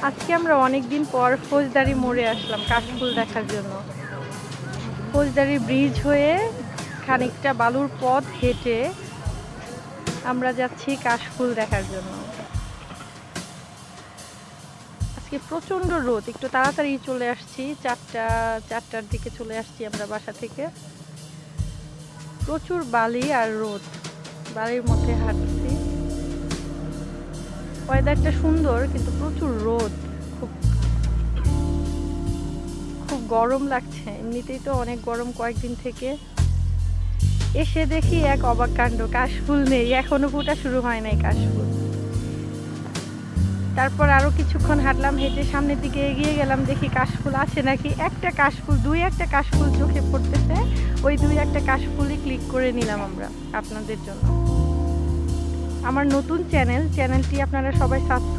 আজকে আমরা অনেক দিন পর ফৌজদারি মোড়ে আসলাম কাশফুল দেখার জন্য। ফৌজদারি ব্রিজ হয়ে খানিকটা বালুর পথ হেঁটে আমরা যাচ্ছি কাশফুল দেখার জন্য। আজকে প্রচণ্ড রোদ, একটু তাড়াতাড়ি চলে আসছি, চারটার দিকে চলে আসছি আমরা বাসা থেকে। প্রচুর বালি আর রোদ, বালির মধ্যে হাঁটছি। ওয়েদারটা সুন্দর কিন্তু প্রচুর রোদ, খুব খুব গরম লাগছে। এমনিতেই তো অনেক গরম কয়েকদিন থেকে। এসে দেখি এক অবাক কাণ্ড, কাশফুল নেই, এখনো ফোটা শুরু হয় নাই কাশফুল। তারপর আরো কিছুক্ষণ হাঁটলাম, হেঁটে সামনের দিকে এগিয়ে গেলাম, দেখি কাশফুল আছে নাকি। একটা কাশফুল, একটা কাশফুল চোখে পড়তেছে। ওই একটা কাশফুলই ক্লিক করে নিলাম আমরা আপনাদের জন্য। আমার নতুন চ্যানেলটি আপনারা সবাই সাবস্ক্রাইব